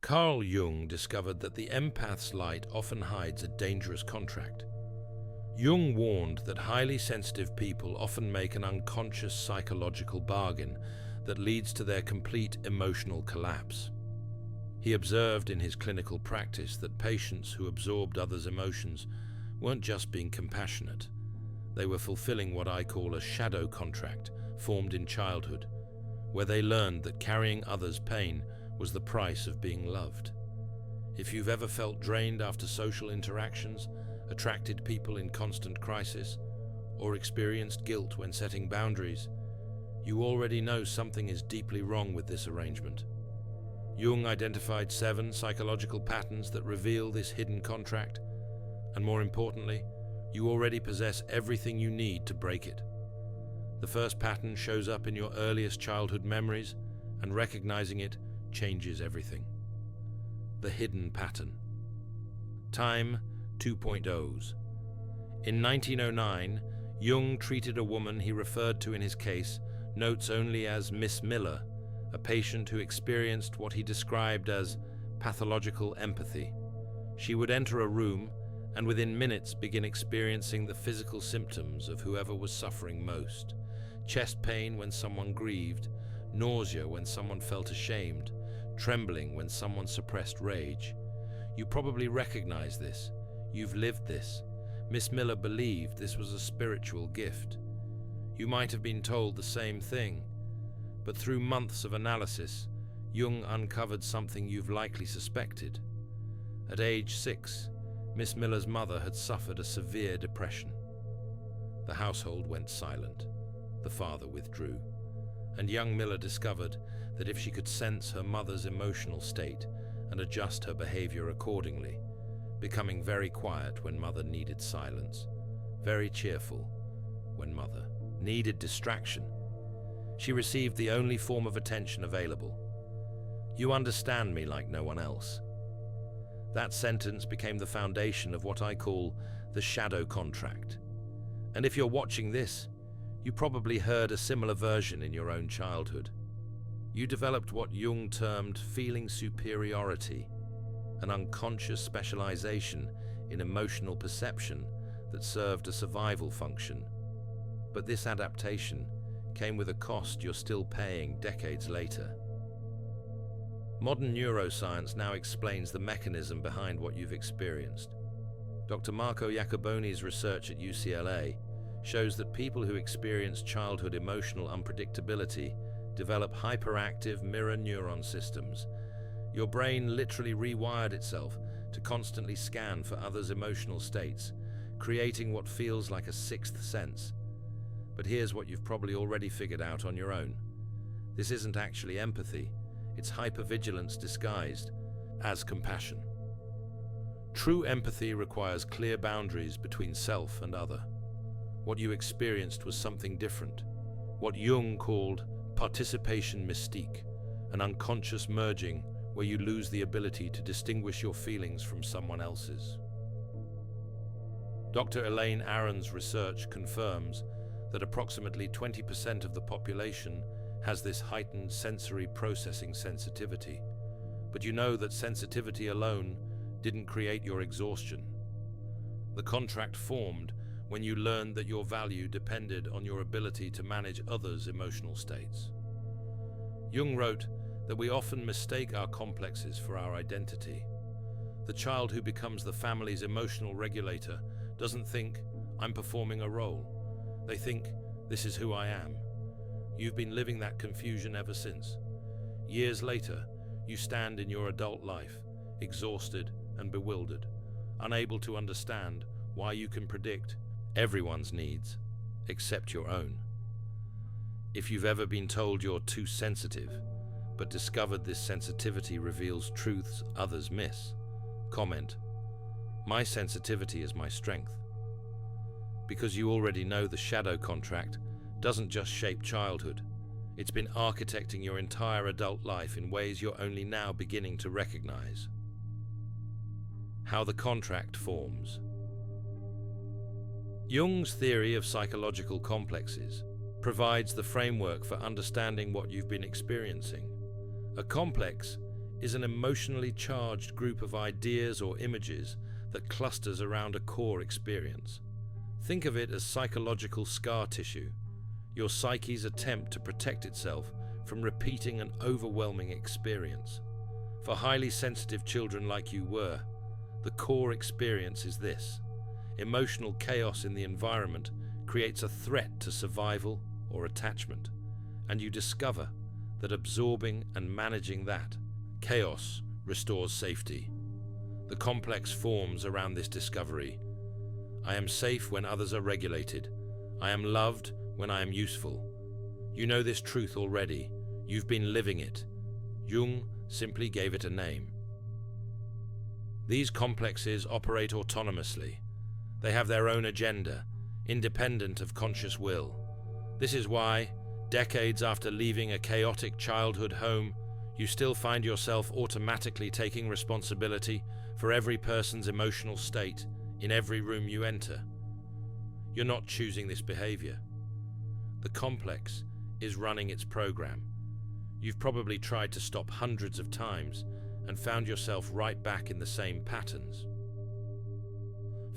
Carl Jung discovered that the empath's light often hides a dangerous contract. Jung warned that highly sensitive people often make an unconscious psychological bargain that leads to their complete emotional collapse. He observed in his clinical practice that patients who absorbed others' emotions weren't just being compassionate. They were fulfilling what I call a shadow contract formed in childhood, where they learned that carrying others' pain was the price of being loved. If you've ever felt drained after social interactions, attracted people in constant crisis, or experienced guilt when setting boundaries, you already know something is deeply wrong with this arrangement. Jung identified 7 psychological patterns that reveal this hidden contract, and more importantly, you already possess everything you need to break it. The first pattern shows up in your earliest childhood memories, and recognizing it changes everything. The hidden pattern. Time 2.0s. In 1909, Jung treated a woman he referred to in his case notes only as Miss Miller, a patient who experienced what he described as pathological empathy. She would enter a room and within minutes begin experiencing the physical symptoms of whoever was suffering most. Chest pain when someone grieved, nausea when someone felt ashamed, trembling when someone suppressed rage. You probably recognize this. You've lived this. Miss Miller believed this was a spiritual gift. You might have been told the same thing, but through months of analysis, Jung uncovered something you've likely suspected. At age 6, Miss Miller's mother had suffered a severe depression. The household went silent. The father withdrew. And young Miller discovered that if she could sense her mother's emotional state and adjust her behavior accordingly, becoming very quiet when mother needed silence, very cheerful when mother needed distraction, she received the only form of attention available. You understand me like no one else. That sentence became the foundation of what I call the shadow contract. And if you're watching this, you probably heard a similar version in your own childhood. You developed what Jung termed feeling superiority, an unconscious specialization in emotional perception that served a survival function. But this adaptation came with a cost you're still paying decades later. Modern neuroscience now explains the mechanism behind what you've experienced. Dr. Marco Iacoboni's research at UCLA shows that people who experience childhood emotional unpredictability develop hyperactive mirror neuron systems. Your brain literally rewired itself to constantly scan for others' emotional states, creating what feels like a sixth sense. But here's what you've probably already figured out on your own. This isn't actually empathy, it's hypervigilance disguised as compassion. True empathy requires clear boundaries between self and other. What you experienced was something different, what Jung called participation mystique, an unconscious merging where you lose the ability to distinguish your feelings from someone else's. Dr. Elaine Aron's research confirms that approximately 20% of the population has this heightened sensory processing sensitivity. But you know that sensitivity alone didn't create your exhaustion. The contract formed when you learned that your value depended on your ability to manage others' emotional states. Jung wrote that we often mistake our complexes for our identity. The child who becomes the family's emotional regulator doesn't think, "I'm performing a role." They think, "This is who I am." You've been living that confusion ever since. Years later, you stand in your adult life, exhausted and bewildered, unable to understand why you can predict everyone's needs except your own. If you've ever been told you're too sensitive, but discovered this sensitivity reveals truths others miss, comment, "My sensitivity is my strength." Because you already know the shadow contract doesn't just shape childhood. It's been architecting your entire adult life in ways you're only now beginning to recognize. How the contract forms. Jung's theory of psychological complexes provides the framework for understanding what you've been experiencing. A complex is an emotionally charged group of ideas or images that clusters around a core experience. Think of it as psychological scar tissue, your psyche's attempt to protect itself from repeating an overwhelming experience. For highly sensitive children like you were, the core experience is this: emotional chaos in the environment creates a threat to survival or attachment, and you discover that absorbing and managing that chaos restores safety. The complex forms around this discovery. I am safe when others are regulated. I am loved when I am useful. You know this truth already. You've been living it. Jung simply gave it a name. These complexes operate autonomously. They have their own agenda, independent of conscious will. This is why, decades after leaving a chaotic childhood home, you still find yourself automatically taking responsibility for every person's emotional state in every room you enter. You're not choosing this behavior. The complex is running its program. You've probably tried to stop hundreds of times and found yourself right back in the same patterns.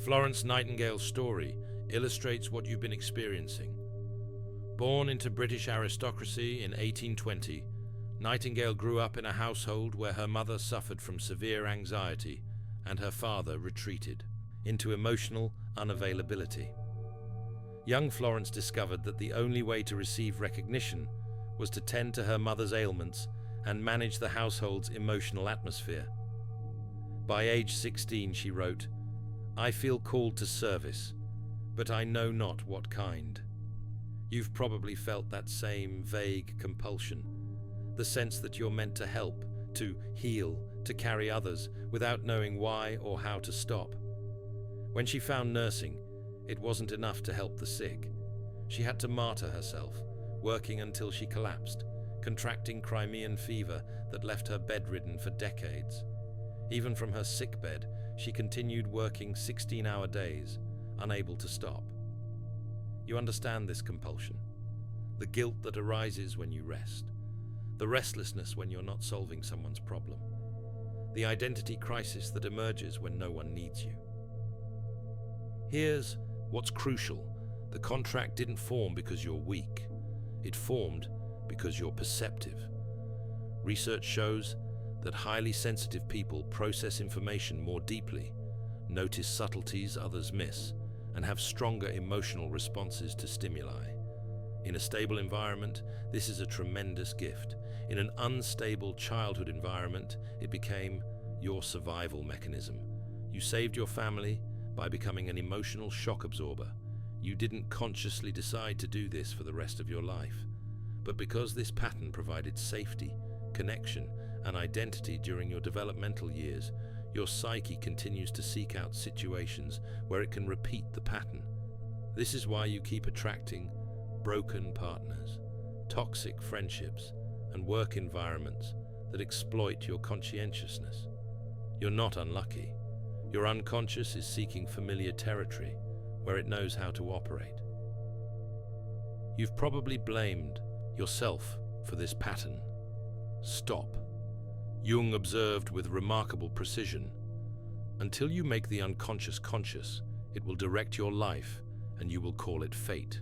Florence Nightingale's story illustrates what you've been experiencing. Born into British aristocracy in 1820, Nightingale grew up in a household where her mother suffered from severe anxiety and her father retreated into emotional unavailability. Young Florence discovered that the only way to receive recognition was to tend to her mother's ailments and manage the household's emotional atmosphere. By age 16, she wrote, "I feel called to service, but I know not what kind." You've probably felt that same vague compulsion, the sense that you're meant to help, to heal, to carry others, without knowing why or how to stop. When she found nursing, it wasn't enough to help the sick. She had to martyr herself, working until she collapsed, contracting Crimean fever that left her bedridden for decades. Even from her sickbed, she continued working 16-hour days, unable to stop. You understand this compulsion, the guilt that arises when you rest, the restlessness when you're not solving someone's problem, the identity crisis that emerges when no one needs you. Here's what's crucial. The contract didn't form because you're weak. It formed because you're perceptive. Research shows that highly sensitive people process information more deeply, notice subtleties others miss, and have stronger emotional responses to stimuli. In a stable environment, this is a tremendous gift. In an unstable childhood environment, it became your survival mechanism. You saved your family by becoming an emotional shock absorber. You didn't consciously decide to do this for the rest of your life. But because this pattern provided safety, connection, and identity during your developmental years, your psyche continues to seek out situations where it can repeat the pattern. This is why you keep attracting broken partners, toxic friendships, and work environments that exploit your conscientiousness. You're not unlucky. Your unconscious is seeking familiar territory where it knows how to operate. You've probably blamed yourself for this pattern. Stop. Jung observed with remarkable precision, until you make the unconscious conscious, it will direct your life and you will call it fate.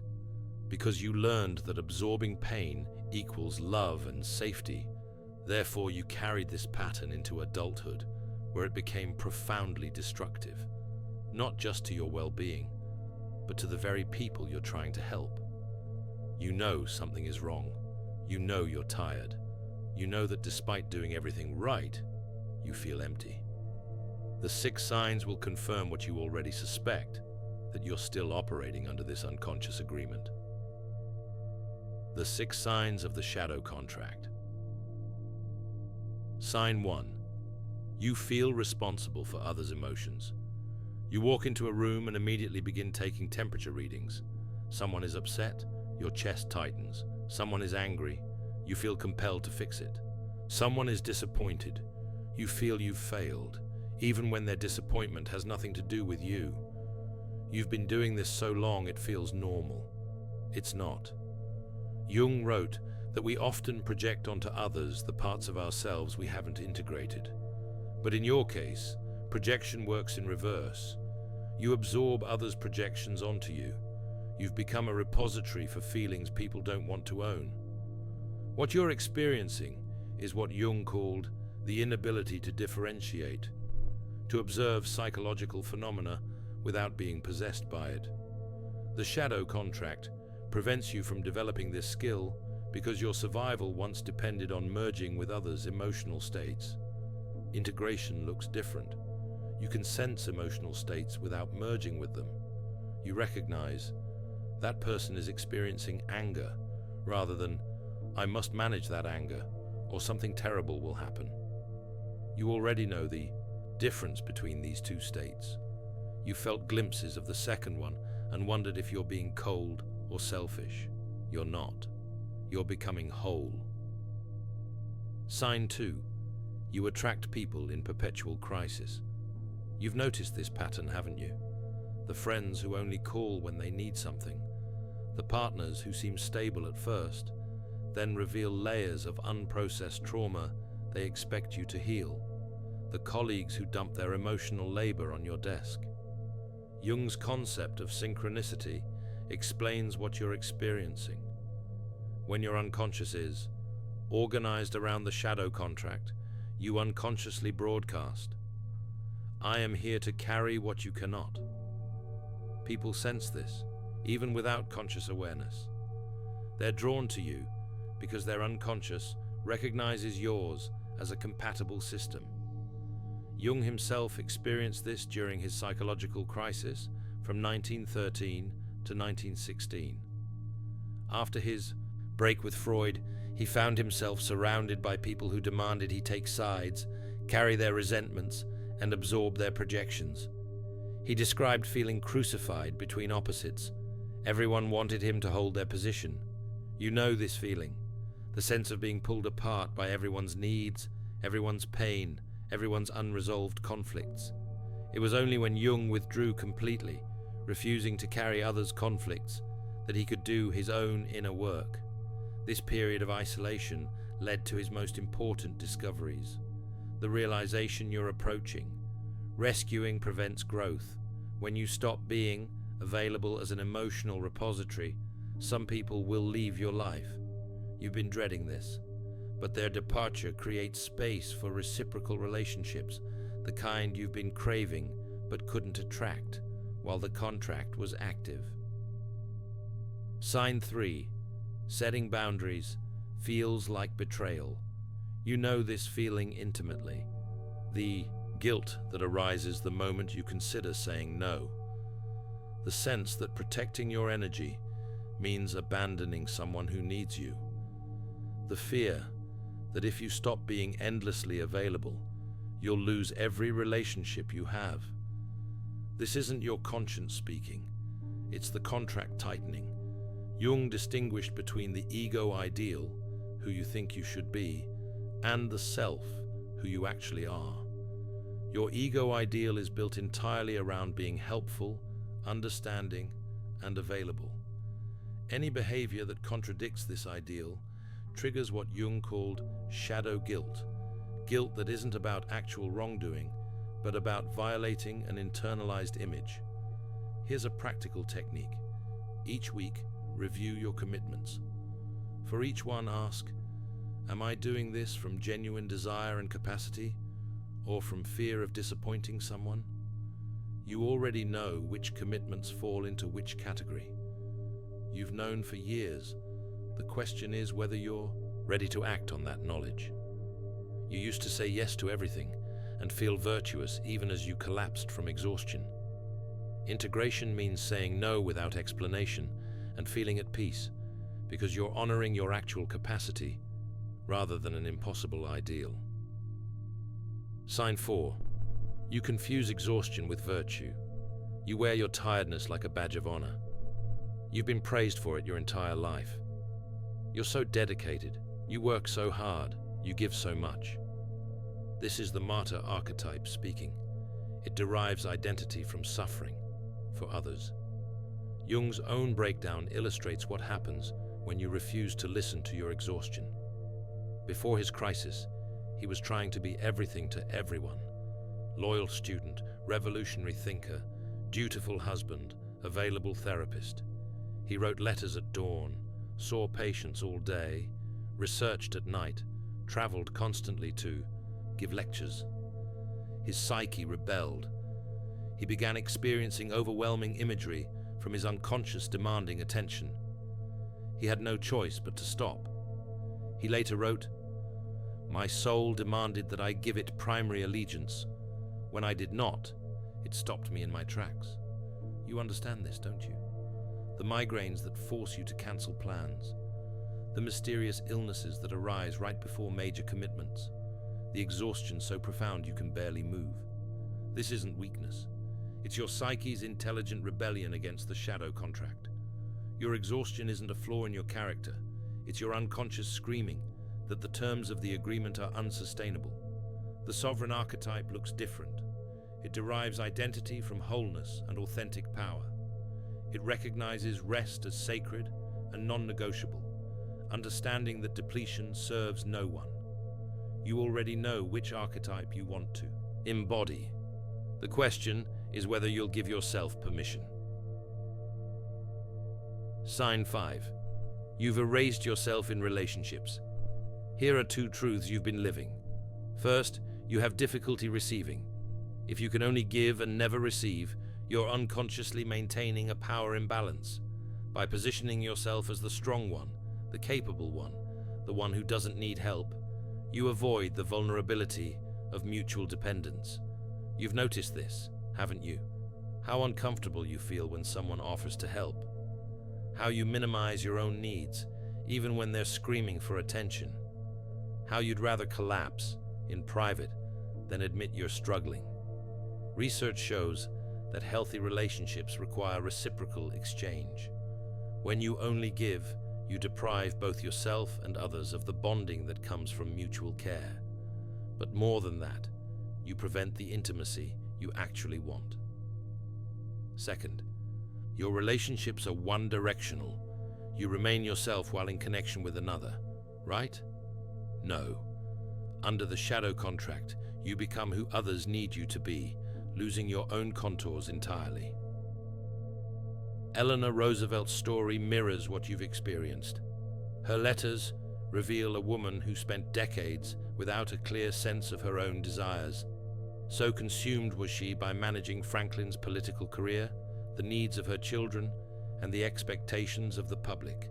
Because you learned that absorbing pain equals love and safety, therefore you carried this pattern into adulthood, where it became profoundly destructive, not just to your well-being, but to the very people you're trying to help. You know something is wrong. You know you're tired. You know that despite doing everything right, you feel empty. The 6 signs will confirm what you already suspect, that you're still operating under this unconscious agreement. The 6 signs of the shadow contract. Sign 1. You feel responsible for others' emotions. You walk into a room and immediately begin taking temperature readings. Someone is upset, your chest tightens. Someone is angry, you feel compelled to fix it. Someone is disappointed, you feel you've failed, even when their disappointment has nothing to do with you. You've been doing this so long it feels normal. It's not. Jung wrote that we often project onto others the parts of ourselves we haven't integrated. But in your case, projection works in reverse. You absorb others' projections onto you. You've become a repository for feelings people don't want to own. What you're experiencing is what Jung called the inability to differentiate, to observe psychological phenomena without being possessed by it. The shadow contract prevents you from developing this skill because your survival once depended on merging with others' emotional states. Integration looks different. You can sense emotional states without merging with them. You recognize that person is experiencing anger rather than, I must manage that anger or something terrible will happen. You already know the difference between these two states. You felt glimpses of the second one and wondered if you're being cold or selfish. You're not. You're becoming whole. Sign 2. You attract people in perpetual crisis. You've noticed this pattern, haven't you? The friends who only call when they need something. The partners who seem stable at first, then reveal layers of unprocessed trauma they expect you to heal. The colleagues who dump their emotional labor on your desk. Jung's concept of synchronicity explains what you're experiencing. When your unconscious is organized around the shadow contract, you unconsciously broadcast, I am here to carry what you cannot. People sense this, even without conscious awareness. They're drawn to you because their unconscious recognizes yours as a compatible system. Jung himself experienced this during his psychological crisis from 1913 to 1916. After his break with Freud, he found himself surrounded by people who demanded he take sides, carry their resentments, and absorb their projections. He described feeling crucified between opposites. Everyone wanted him to hold their position. You know this feeling, the sense of being pulled apart by everyone's needs, everyone's pain, everyone's unresolved conflicts. It was only when Jung withdrew completely, refusing to carry others' conflicts, that he could do his own inner work. This period of isolation led to his most important discoveries. The realization you're approaching. Rescuing prevents growth. When you stop being available as an emotional repository, some people will leave your life. You've been dreading this, but their departure creates space for reciprocal relationships, the kind you've been craving but couldn't attract while the contract was active. Sign 3. Setting boundaries feels like betrayal. You know this feeling intimately. The guilt that arises the moment you consider saying no. The sense that protecting your energy means abandoning someone who needs you. The fear that if you stop being endlessly available, you'll lose every relationship you have. This isn't your conscience speaking. It's the contract tightening. Jung distinguished between the ego ideal, who you think you should be, and the self, who you actually are. Your ego ideal is built entirely around being helpful, understanding, and available. Any behavior that contradicts this ideal triggers what Jung called shadow guilt, guilt that isn't about actual wrongdoing, but about violating an internalized image. Here's a practical technique. Each week, review your commitments. For each one, ask, am I doing this from genuine desire and capacity, or from fear of disappointing someone? You already know which commitments fall into which category. You've known for years. The question is whether you're ready to act on that knowledge. You used to say yes to everything and feel virtuous even as you collapsed from exhaustion. Integration means saying no without explanation and feeling at peace because you're honoring your actual capacity rather than an impossible ideal. Sign 4. You confuse exhaustion with virtue. You wear your tiredness like a badge of honor. You've been praised for it your entire life. You're so dedicated, you work so hard, you give so much. This is the martyr archetype speaking. It derives identity from suffering for others. Jung's own breakdown illustrates what happens when you refuse to listen to your exhaustion. Before his crisis, he was trying to be everything to everyone. Loyal student, revolutionary thinker, dutiful husband, available therapist. He wrote letters at dawn, saw patients all day, researched at night, traveled constantly to give lectures. His psyche rebelled. He began experiencing overwhelming imagery from his unconscious demanding attention. He had no choice but to stop. He later wrote, "My soul demanded that I give it primary allegiance. When I did not, it stopped me in my tracks." You understand this, don't you? The migraines that force you to cancel plans, the mysterious illnesses that arise right before major commitments, the exhaustion so profound you can barely move. This isn't weakness. It's your psyche's intelligent rebellion against the shadow contract. Your exhaustion isn't a flaw in your character. It's your unconscious screaming that the terms of the agreement are unsustainable. The sovereign archetype looks different. It derives identity from wholeness and authentic power. It recognizes rest as sacred and non-negotiable, understanding that depletion serves no one. You already know which archetype you want to embody. The question is whether you'll give yourself permission. Sign 5. You've erased yourself in relationships. Here are 2 truths you've been living. First, you have difficulty receiving. If you can only give and never receive, you're unconsciously maintaining a power imbalance. By positioning yourself as the strong one, the capable one, the one who doesn't need help, you avoid the vulnerability of mutual dependence. You've noticed this, haven't you? How uncomfortable you feel when someone offers to help. How you minimize your own needs, even when they're screaming for attention. How you'd rather collapse in private than admit you're struggling. Research shows that healthy relationships require reciprocal exchange. When you only give, you deprive both yourself and others of the bonding that comes from mutual care. But more than that, you prevent the intimacy you actually want. Second, your relationships are one-directional. You remain yourself while in connection with another, right? No. Under the shadow contract, you become who others need you to be, losing your own contours entirely. Eleanor Roosevelt's story mirrors what you've experienced. Her letters reveal a woman who spent decades without a clear sense of her own desires. So consumed was she by managing Franklin's political career, the needs of her children, and the expectations of the public.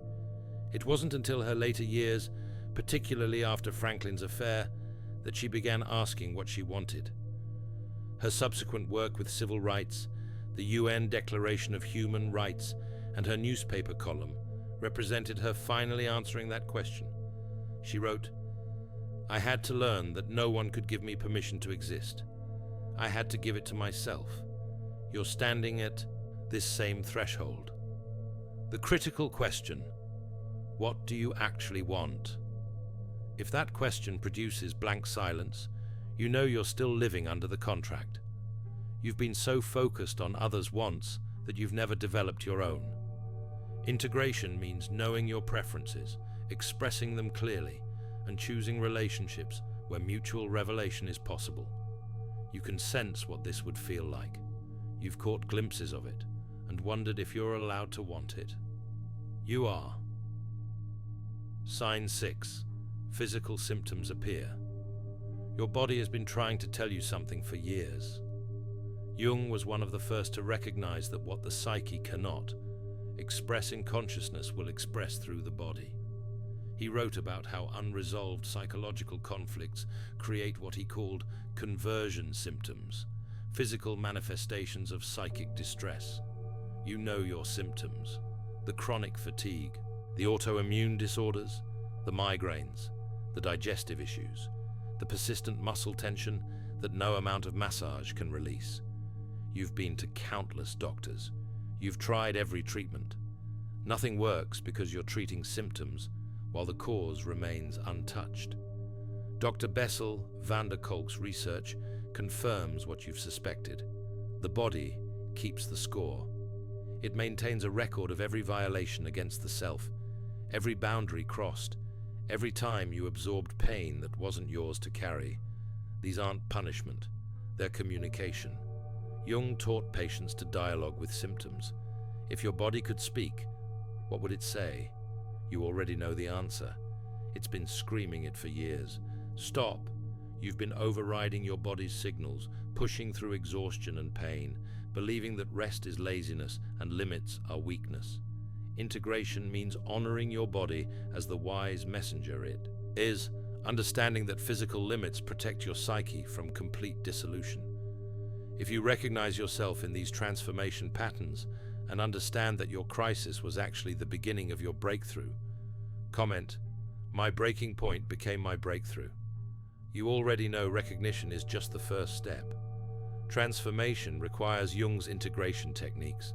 It wasn't until her later years, particularly after Franklin's affair, that she began asking what she wanted. Her subsequent work with civil rights, the UN Declaration of Human Rights, and her newspaper column represented her finally answering that question. She wrote, "I had to learn that no one could give me permission to exist. I had to give it to myself. You're standing at this same threshold." The critical question, what do you actually want? If that question produces blank silence, you know you're still living under the contract. You've been so focused on others' wants that you've never developed your own. Integration means knowing your preferences, expressing them clearly, and choosing relationships where mutual revelation is possible. You can sense what this would feel like. You've caught glimpses of it and wondered if you're allowed to want it. You are. Sign 6. Physical symptoms appear. Your body has been trying to tell you something for years. Jung was one of the first to recognize that what the psyche cannot express in consciousness will express through the body. He wrote about how unresolved psychological conflicts create what he called conversion symptoms, physical manifestations of psychic distress. You know your symptoms: the chronic fatigue, the autoimmune disorders, the migraines, the digestive issues, the persistent muscle tension that no amount of massage can release. You've been to countless doctors. You've tried every treatment. Nothing works because you're treating symptoms while the cause remains untouched. Dr. Bessel van der Kolk's research confirms what you've suspected. The body keeps the score. It maintains a record of every violation against the self, every boundary crossed, every time you absorbed pain that wasn't yours to carry. These aren't punishment, they're communication. Jung taught patients to dialogue with symptoms. If your body could speak, what would it say? You already know the answer. It's been screaming it for years. Stop. You've been overriding your body's signals, pushing through exhaustion and pain, believing that rest is laziness and limits are weakness. Integration means honoring your body as the wise messenger it is, understanding that physical limits protect your psyche from complete dissolution. If you recognize yourself in these transformation patterns and understand that your crisis was actually the beginning of your breakthrough, comment, "My breaking point became my breakthrough." You already know recognition is just the first step. Transformation requires Jung's integration techniques,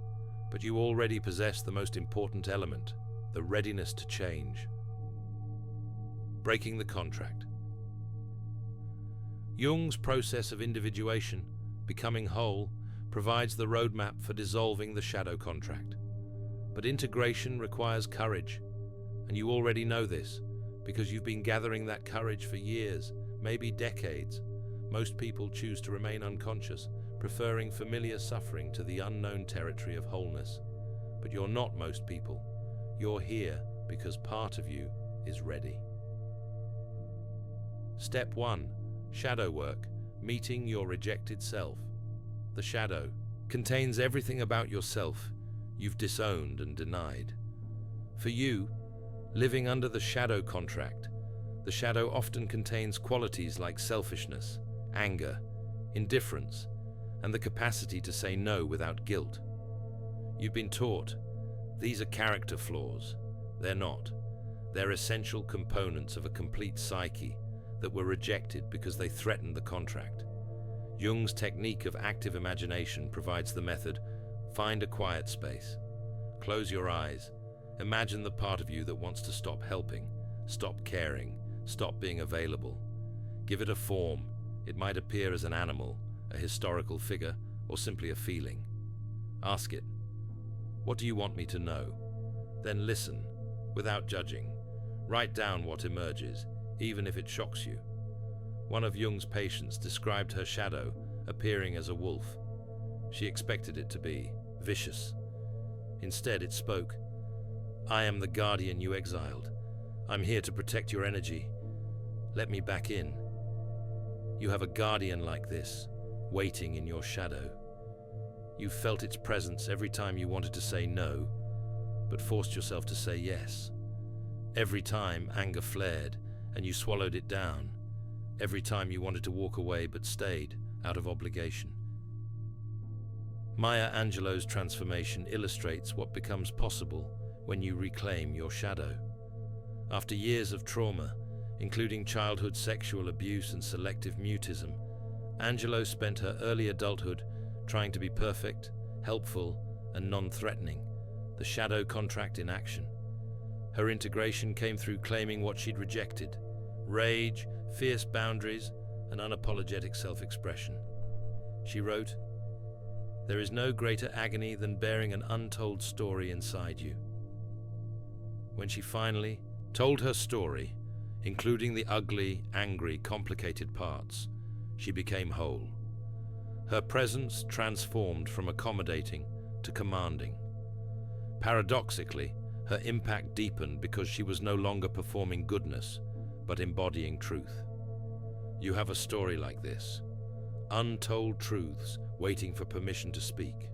but you already possess the most important element, the readiness to change. Breaking the contract. Jung's process of individuation, becoming whole, provides the roadmap for dissolving the shadow contract. But integration requires courage, and you already know this, because you've been gathering that courage for years, maybe decades. Most people choose to remain unconscious, preferring familiar suffering to the unknown territory of wholeness. But you're not most people. You're here because part of you is ready. Step 1. Shadow work, meeting your rejected self. The shadow contains everything about yourself you've disowned and denied. For you, living under the shadow contract, the shadow often contains qualities like selfishness, anger, indifference, and the capacity to say no without guilt. You've been taught these are character flaws. They're not. They're essential components of a complete psyche that were rejected because they threatened the contract. Jung's technique of active imagination provides the method. Find a quiet space. Close your eyes. Imagine the part of you that wants to stop helping, stop caring, stop being available. Give it a form. It might appear as an animal, a historical figure, or simply a feeling. Ask it, "What do you want me to know?" Then listen, without judging. Write down what emerges, even if it shocks you. One of Jung's patients described her shadow appearing as a wolf. She expected it to be vicious. Instead, it spoke, "I am the guardian you exiled. I'm here to protect your energy. Let me back in." You have a guardian like this, waiting in your shadow. You felt its presence every time you wanted to say no, but forced yourself to say yes. Every time anger flared and you swallowed it down. Every time you wanted to walk away but stayed, out of obligation. Maya Angelou's transformation illustrates what becomes possible when you reclaim your shadow. After years of trauma, including childhood sexual abuse and selective mutism, Angelou spent her early adulthood trying to be perfect, helpful, and non-threatening, the shadow contract in action. Her integration came through claiming what she'd rejected: rage, fierce boundaries, and unapologetic self-expression. She wrote, "There is no greater agony than bearing an untold story inside you." When she finally told her story, including the ugly, angry, complicated parts, she became whole. Her presence transformed from accommodating to commanding. Paradoxically, her impact deepened because she was no longer performing goodness, but embodying truth. You have a story like this. Untold truths waiting for permission to speak.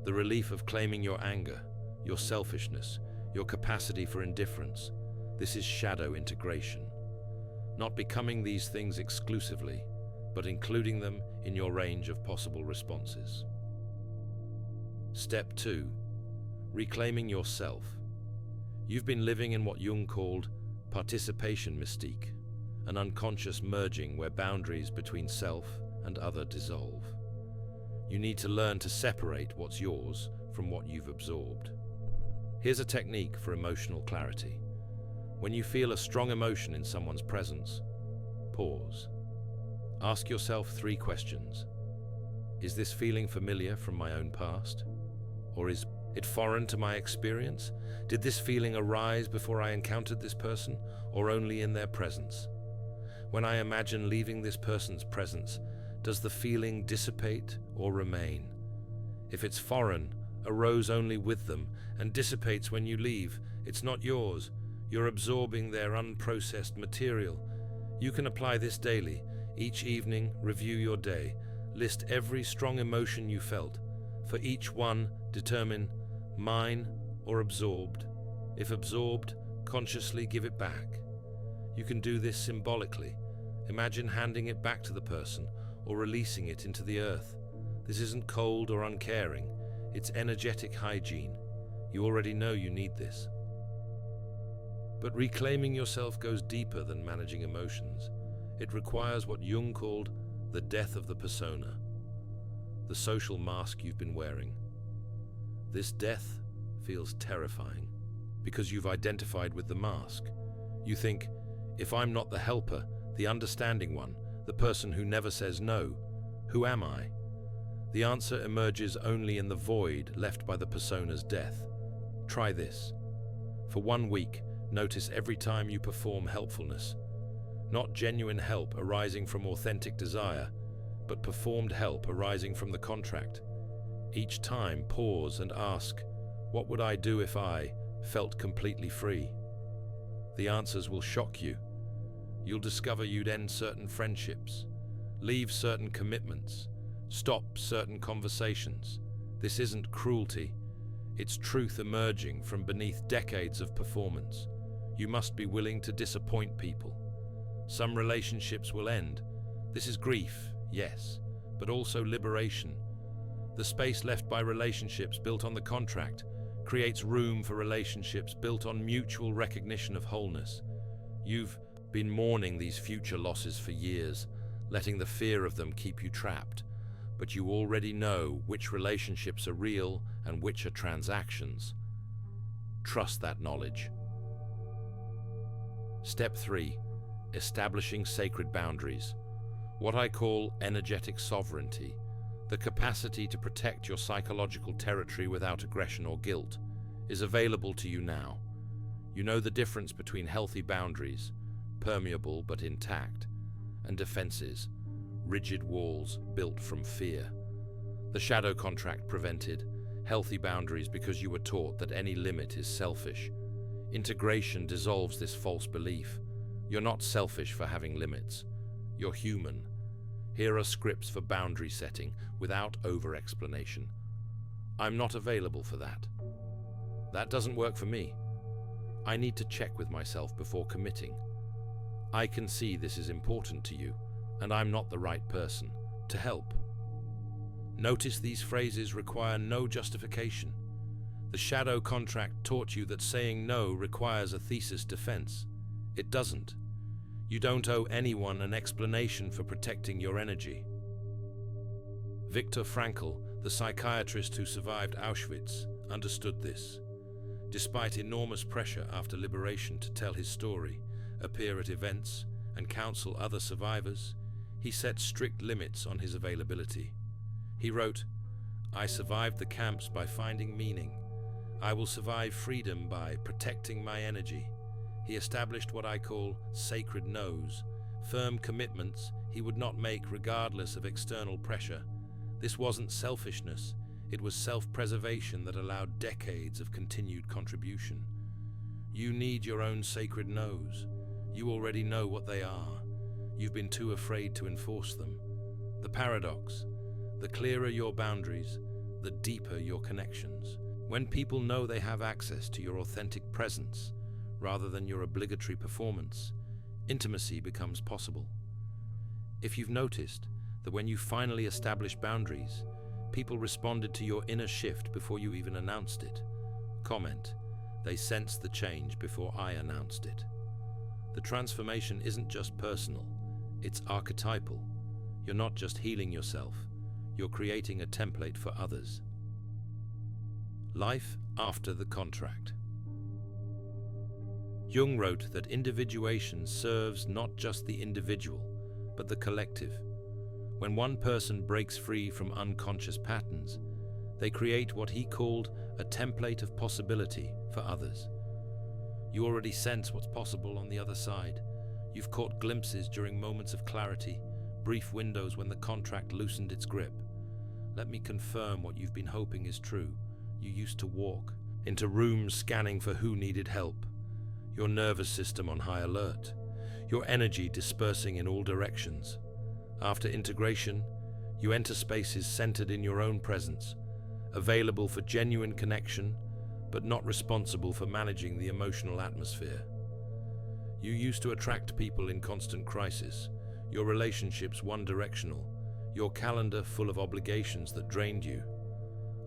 The relief of claiming your anger, your selfishness, your capacity for indifference. This is shadow integration. Not becoming these things exclusively, but including them in your range of possible responses. Step 2. Reclaiming yourself. You've been living in what Jung called participation mystique, an unconscious merging where boundaries between self and other dissolve. You need to learn to separate what's yours from what you've absorbed. Here's a technique for emotional clarity. When you feel a strong emotion in someone's presence, pause. Ask yourself 3 questions. Is this feeling familiar from my own past? Or is it foreign to my experience? Did this feeling arise before I encountered this person, or only in their presence? When I imagine leaving this person's presence, does the feeling dissipate or remain? If it's foreign, arose only with them, and dissipates when you leave, it's not yours. You're absorbing their unprocessed material. You can apply this daily. Each evening, review your day. List every strong emotion you felt. For each one, determine mine or absorbed. If absorbed, consciously give it back. You can do this symbolically. Imagine handing it back to the person or releasing it into the earth. This isn't cold or uncaring. It's energetic hygiene. You already know you need this. But reclaiming yourself goes deeper than managing emotions. It requires what Jung called the death of the persona, the social mask you've been wearing. This death feels terrifying because you've identified with the mask. You think, if I'm not the helper, the understanding one, the person who never says no, who am I? The answer emerges only in the void left by the persona's death. Try this. For 1 week, notice every time you perform helpfulness. Not genuine help arising from authentic desire, but performed help arising from the contract. Each time, pause and ask, what would I do if I felt completely free? The answers will shock you. You'll discover you'd end certain friendships, leave certain commitments, stop certain conversations. This isn't cruelty. It's truth emerging from beneath decades of performance. You must be willing to disappoint people. Some relationships will end. This is grief, yes, but also liberation. The space left by relationships built on the contract creates room for relationships built on mutual recognition of wholeness. You've been mourning these future losses for years, letting the fear of them keep you trapped. But you already know which relationships are real and which are transactions. Trust that knowledge. Step 3. Establishing sacred boundaries. What I call energetic sovereignty, the capacity to protect your psychological territory without aggression or guilt, is available to you now. You know the difference between healthy boundaries, permeable but intact, and defenses, rigid walls built from fear. The shadow contract prevented healthy boundaries because you were taught that any limit is selfish. Integration dissolves this false belief. You're not selfish for having limits. You're human. Here are scripts for boundary setting without over-explanation. I'm not available for that. That doesn't work for me. I need to check with myself before committing. I can see this is important to you, and I'm not the right person to help. Notice these phrases require no justification. The shadow contract taught you that saying no requires a thesis defense. It doesn't. You don't owe anyone an explanation for protecting your energy. Viktor Frankl, the psychiatrist who survived Auschwitz, understood this. Despite enormous pressure after liberation to tell his story, appear at events, and counsel other survivors, he set strict limits on his availability. He wrote, "I survived the camps by finding meaning. I will survive freedom by protecting my energy." He established what I call sacred no's, firm commitments he would not make regardless of external pressure. This wasn't selfishness, it was self-preservation that allowed decades of continued contribution. You need your own sacred no's. You already know what they are. You've been too afraid to enforce them. The paradox: the clearer your boundaries, the deeper your connections. When people know they have access to your authentic presence, rather than your obligatory performance, intimacy becomes possible. If you've noticed that when you finally established boundaries, people responded to your inner shift before you even announced it. Comment: they sensed the change before I announced it. The transformation isn't just personal, it's archetypal. You're not just healing yourself, you're creating a template for others. Life after the contract. Jung wrote that individuation serves not just the individual, but the collective. When one person breaks free from unconscious patterns, They create what he called a template of possibility for others. You already sense what's possible on the other side. You've caught glimpses during moments of clarity, brief windows when the contract loosened its grip. Let me confirm what you've been hoping is true. You used to walk into rooms scanning for who needed help, your nervous system on high alert, your energy dispersing in all directions. After integration, you enter spaces centered in your own presence, available for genuine connection, but not responsible for managing the emotional atmosphere. You used to attract people in constant crisis, your relationships one-directional, your calendar full of obligations that drained you.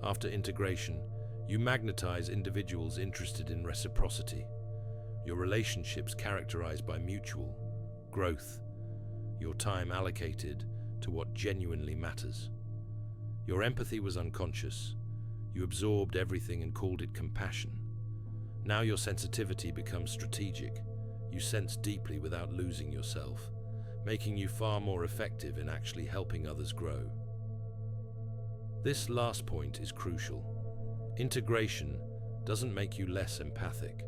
After integration, you magnetize individuals interested in reciprocity, your relationships characterized by mutual growth, your time allocated to what genuinely matters. Your empathy was unconscious. You absorbed everything and called it compassion. Now your sensitivity becomes strategic. You sense deeply without losing yourself, making you far more effective in actually helping others grow. This last point is crucial. Integration doesn't make you less empathic.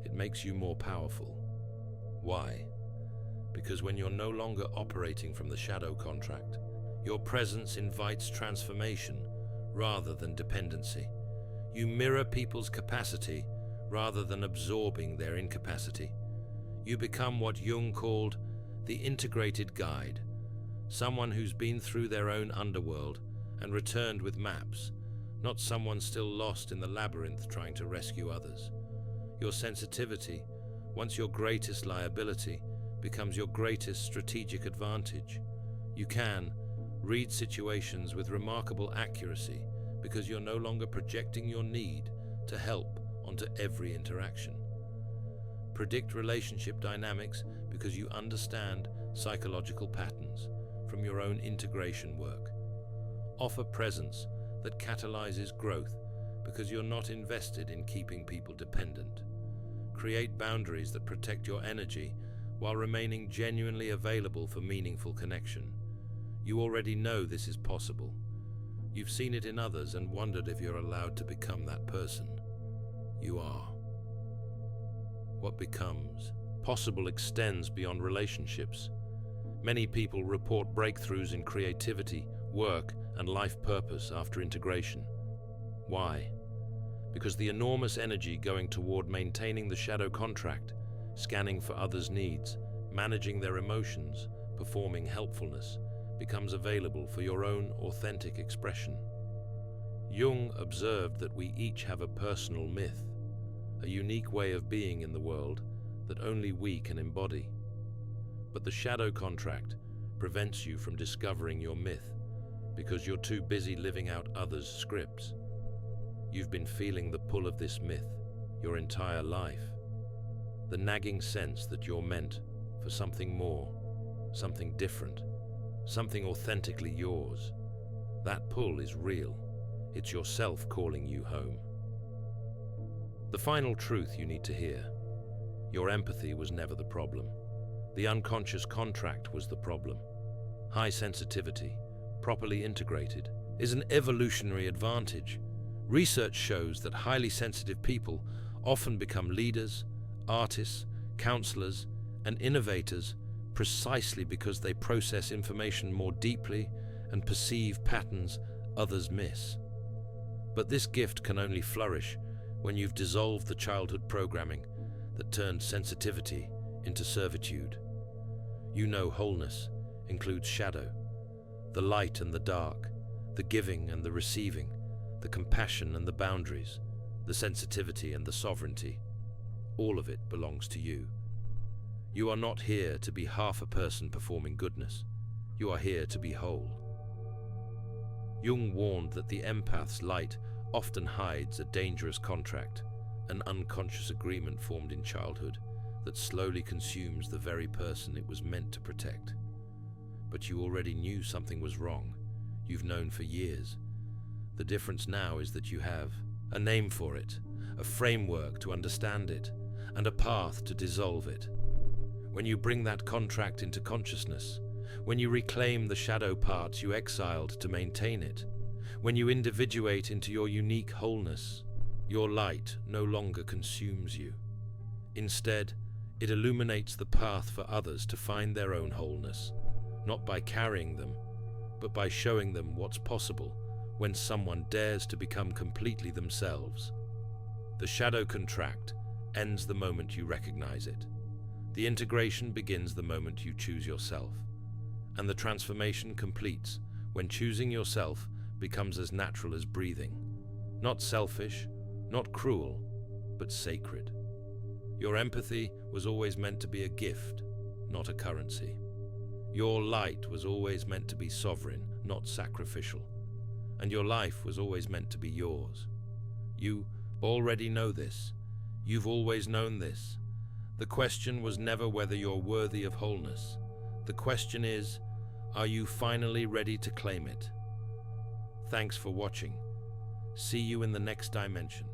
It makes you more powerful. Why? Because when you're no longer operating from the shadow contract, your presence invites transformation rather than dependency. You mirror people's capacity rather than absorbing their incapacity. You become what Jung called the integrated guide, someone who's been through their own underworld and returned with maps, not someone still lost in the labyrinth trying to rescue others. Your sensitivity, once your greatest liability, becomes your greatest strategic advantage. You can read situations with remarkable accuracy because you're no longer projecting your need to help onto every interaction. Predict relationship dynamics because you understand psychological patterns from your own integration work. Offer presence that catalyzes growth because you're not invested in keeping people dependent. Create boundaries that protect your energy while remaining genuinely available for meaningful connection. You already know this is possible. You've seen it in others and wondered if you're allowed to become that person. You are. What becomes possible extends beyond relationships. Many people report breakthroughs in creativity, work, and life purpose after integration. Why? Because the enormous energy going toward maintaining the shadow contract, scanning for others' needs, managing their emotions, performing helpfulness, becomes available for your own authentic expression. Jung observed that we each have a personal myth, a unique way of being in the world that only we can embody. But the shadow contract prevents you from discovering your myth because you're too busy living out others' scripts. You've been feeling the pull of this myth your entire life. The nagging sense that you're meant for something more, something different, something authentically yours. That pull is real. It's yourself calling you home. The final truth you need to hear: your empathy was never the problem. The unconscious contract was the problem. High sensitivity, properly integrated, is an evolutionary advantage. Research shows that highly sensitive people often become leaders, artists, counselors, and innovators precisely because they process information more deeply and perceive patterns others miss. But this gift can only flourish when you've dissolved the childhood programming that turned sensitivity into servitude. You know wholeness includes shadow, the light and the dark, the giving and the receiving, the compassion and the boundaries, the sensitivity and the sovereignty. All of it belongs to you. You are not here to be half a person performing goodness. You are here to be whole. Jung warned that the empath's light often hides a dangerous contract, an unconscious agreement formed in childhood that slowly consumes the very person it was meant to protect. But you already knew something was wrong. You've known for years. The difference now is that you have a name for it, a framework to understand it, and a path to dissolve it. When you bring that contract into consciousness, when you reclaim the shadow parts you exiled to maintain it, When you individuate into your unique wholeness, your light no longer consumes you. Instead, it illuminates the path for others to find their own wholeness, not by carrying them, but by showing them what's possible when someone dares to become completely themselves. The shadow contract ends the moment you recognize it. The integration begins the moment you choose yourself. And the transformation completes when choosing yourself becomes as natural as breathing. Not selfish, not cruel, but sacred. Your empathy was always meant to be a gift, not a currency. Your light was always meant to be sovereign, not sacrificial. And your life was always meant to be yours. You already know this. You've always known this. The question was never whether you're worthy of wholeness. The question is, are you finally ready to claim it? Thanks for watching. See you in the next dimension.